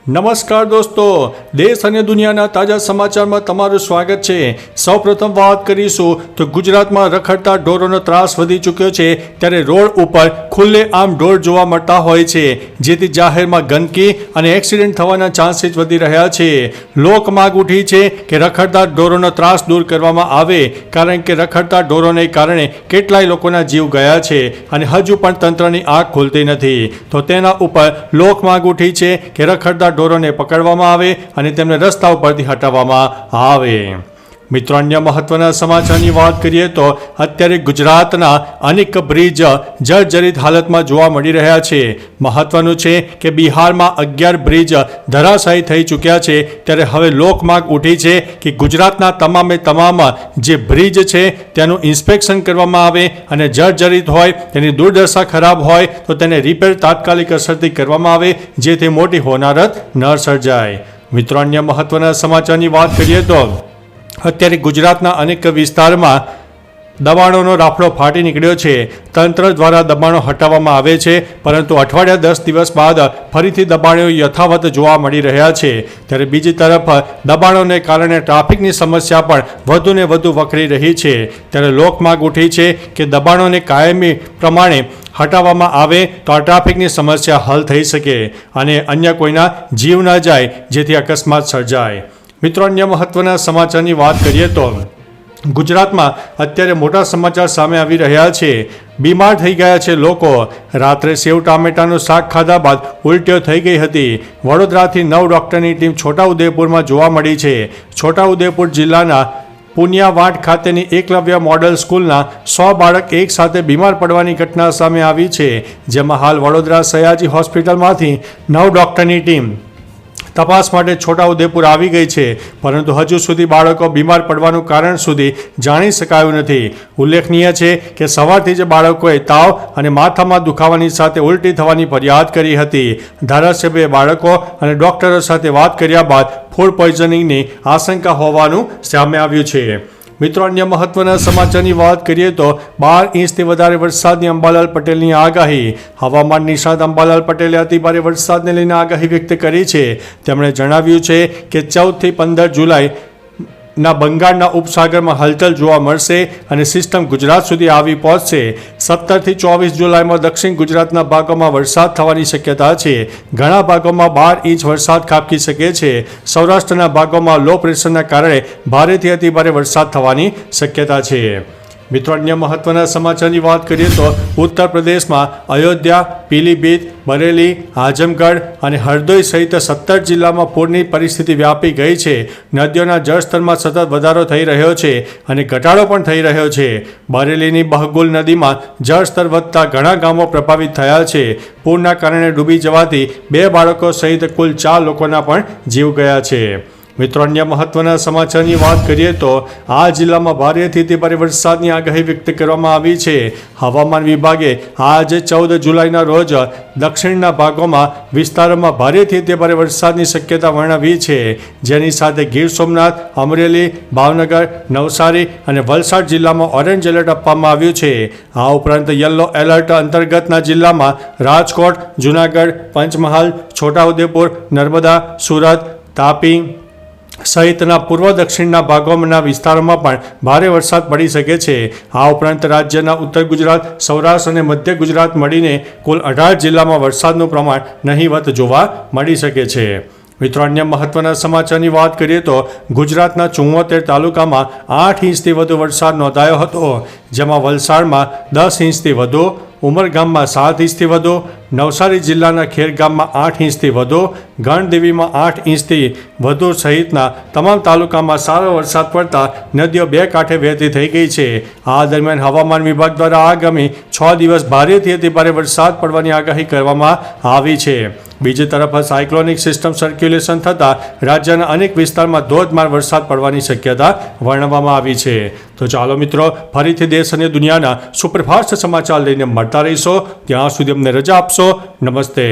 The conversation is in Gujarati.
નમસ્કાર દોસ્તો, દેશ અને દુનિયાના તાજા સમાચારમાં તમારું સ્વાગત છે। સૌપ્રથમ વાત કરીશું તો ગુજરાતમાં રખડતા ઢોરોનો ત્રાસ વધી ચૂક્યો છે, ત્યારે રોડ ઉપર ખુલ્લેઆમ ઢોર જોવા મળતા હોય છે, જેથી જાહેરમાં ગંદકી અને એક્સિડન્ટ થવાના ચાન્સીસ વધી રહ્યા છે। લોક માંગ ઉઠી છે કે રખડતા ઢોરોનો ત્રાસ દૂર કરવામાં આવે, કારણ કે રખડતા ઢોરોને કારણે કેટલાય લોકોના જીવ ગયા છે અને હજુ પણ તંત્રની આંખ ખુલતી નથી। તો તેના ઉપર લોક માંગ ઉઠી છે કે રખડતા ઢોરોને પકડવામાં આવે અને તેમને રસ્તા ઉપરથી હટાવવામાં આવે। મિત્રો, અન્ય મહત્વના સમાચારની વાત કરીએ તો અત્યારે ગુજરાતના અનેક બ્રિજ જર્જરિત હાલતમાં જોવા મળી રહ્યા છે। મહત્વનું છે કે બિહારમાં 11 બ્રિજ ધરાશાયી થઈ ચૂક્યા છે, ત્યારે હવે લોકમાંગ ઉઠી છે કે ગુજરાતના તમામે તમામ જે બ્રિજ છે તેનું ઇન્સ્પેક્શન કરવામાં આવે અને જર્જરિત હોય, તેની દુર્દશા ખરાબ હોય તો તેને રિપેર તાત્કાલિક અસરથી કરવામાં આવે, જેથી મોટી હોનારત ન સર્જાય। મિત્રો, અન્ય મહત્વના સમાચારની વાત કરીએ તો અત્યારે ગુજરાતના અનેક વિસ્તારમાં દબાણોનો રાફડો ફાટી નીકળ્યો છે। તંત્ર દ્વારા દબાણો હટાવવામાં આવે છે, પરંતુ અઠવાડિયા 10 દિવસ બાદ ફરીથી દબાણો યથાવત જોવા મળી રહ્યા છે। ત્યારે બીજી તરફ દબાણોને કારણે ટ્રાફિકની સમસ્યા પણ વધુ ને વધુ વકરી રહી છે। ત્યારે લોકમાંગ ઉઠી છે કે દબાણોને કાયમી પ્રમાણે હટાવવામાં આવે તો આ ટ્રાફિકની સમસ્યા હલ થઈ શકે અને અન્ય કોઈના જીવ ન જાય, જેથી અકસ્માત સર્જાય। મિત્રો, અન્ય મહત્વના સમાચારની વાત કરીએ તો ગુજરાતમાં અત્યારે મોટા સમાચાર સામે આવી રહ્યા છે। બીમાર થઈ ગયા છે લોકો। રાત્રે સેવ ટામેટાનું શાક ખાધા બાદ ઉલટીઓ થઈ ગઈ હતી। વડોદરાથી 9 ડૉક્ટરની ટીમ છોટાઉદેપુરમાં જોવા મળી છે। છોટાઉદેપુર જિલ્લાના પુનિયાવાડ ખાતેની એકલવ્ય મોડલ સ્કૂલના 100 બાળક એક સાથે બીમાર પડવાની ઘટના સામે આવી છે, જેમાં હાલ વડોદરા સયાજી હોસ્પિટલમાંથી 9 ડૉક્ટરની ટીમ તપાસ માટે છોટાઉદેપુર આવી ગઈ છે, પરંતુ હજુ સુધી બાળકો બીમાર પડવાનું કારણ સુધી જાણી શકાયું નથી। ઉલ્લેખનીય છે કે સવારથી જ બાળકોએ તાવ અને માથામાં દુખાવાની સાથે ઉલટી થવાની ફરિયાદ કરી હતી। ધારાસભ્યએ બાળકો અને ડોક્ટરો સાથે વાત કર્યા બાદ ફૂડ પોઈઝનિંગની આશંકા હોવાનું સામે આવ્યું છે। મિત્રો, અન્ય મહત્વના સમાચારની વાત કરીએ તો 12 ઇંચથી વધારે વરસાદની અંબાલાલ પટેલની આગાહી। હવામાન નિષ્ણાત અંબાલાલ પટેલે અતિભારે વરસાદને લઈને આગાહી વ્યક્ત કરી છે। તેમણે જણાવ્યું છે કે 14 થી 15 જુલાઈ ના બંગાળના ઉપસાગરમાં હલચલ જોવા મળશે અને સિસ્ટમ ગુજરાત સુધી આવી પહોંચશે। 17 થી 24 જુલાઈમાં દક્ષિણ ગુજરાતના ભાગોમાં વરસાદ થવાની શક્યતા છે। ઘણા ભાગોમાં 12 ઇંચ વરસાદ ખાબકી શકે છે। સૌરાષ્ટ્રના ભાગોમાં લો પ્રેશરના કારણે ભારેથી અતિભારે વરસાદ થવાની શક્યતા છે। મિત્રો, અન્ય મહત્વના સમાચારની વાત કરીએ તો ઉત્તર પ્રદેશમાં અયોધ્યા, પીલીભીત, બરેલી, આઝમગઢ અને હરદોઈ સહિત 17 જિલ્લામાં પૂરની પરિસ્થિતિ વ્યાપી ગઈ છે। નદીઓના જળસ્તરમાં સતત વધારો થઈ રહ્યો છે અને ઘટાડો પણ થઈ રહ્યો છે। બરેલીની બહગુલ નદીમાં જળસ્તર વધતા ઘણા ગામો પ્રભાવિત થયા છે। પૂરના કારણે ડૂબી જવાથી 2 બાળકો સહિત કુલ 4 લોકોના પણ જીવ ગયા છે। મિત્રો, અન્ય મહત્વના સમાચારની વાત કરીએ તો આ જિલ્લામાં ભારેથી અતિભારે વરસાદની આગાહી વ્યક્ત કરવામાં આવી છે। હવામાન વિભાગે આજે 14 જુલાઈના રોજ દક્ષિણના ભાગોમાં વિસ્તારોમાં ભારેથી અતિભારે વરસાદની શક્યતા વર્ણવી છે, જેની સાથે ગીર સોમનાથ, અમરેલી, ભાવનગર, નવસારી અને વલસાડ જિલ્લામાં ઓરેન્જ એલર્ટ આપવામાં આવ્યું છે। આ ઉપરાંત યલો એલર્ટ અંતર્ગતના જિલ્લામાં રાજકોટ, જૂનાગઢ, પંચમહાલ, છોટાઉદેપુર, નર્મદા, સુરત, તાપી સહિતના પૂર્વ દક્ષિણના ભાગોના વિસ્તારોમાં પણ ભારે વરસાદ પડી શકે છે। આ ઉપરાંત રાજ્યના ઉત્તર ગુજરાત, સૌરાષ્ટ્ર અને મધ્ય ગુજરાત મળીને કુલ 18 જિલ્લામાં વરસાદનું પ્રમાણ નહીવત જોવા મળી શકે છે। મિત્રો, અન્ય મહત્વના સમાચારની વાત કરીએ તો ગુજરાતના 74 તાલુકામાં 8 ઇંચથી વધુ વરસાદ નોંધાયો હતો, જેમાં વલસાડમાં 10 ઇંચથી વધુ, ઉમરગામમાં 7 ઇંચથી વધુ, નવસારી જિલ્લાના ખેરગામમાં 8 ઇંચથી વધુ, ગણદેવીમાં 8 ઇંચથી વધુ સહિતના તમામ તાલુકામાં સારો વરસાદ પડતા નદીઓ 2 કાંઠે વહેતી થઈ ગઈ છે। આ દરમિયાન હવામાન વિભાગ દ્વારા આગામી 6 દિવસ ભારેથી અતિભારે વરસાદ પડવાની આગાહી કરવામાં આવી છે। બીજી તરફ સાયક્લોનિક સિસ્ટમ સર્ક્યુલેશન થતાં રાજ્યના અનેક વિસ્તારમાં ધોધમાર વરસાદ પડવાની શક્યતા વર્ણવવામાં આવી છે। તો ચાલો મિત્રો, ફરીથી દેશ અને દુનિયાના સુપરફાસ્ટ સમાચાર લઈને મળતા રહીશો। ત્યાં સુધી અમને રજા આપશો। નમસ્તે।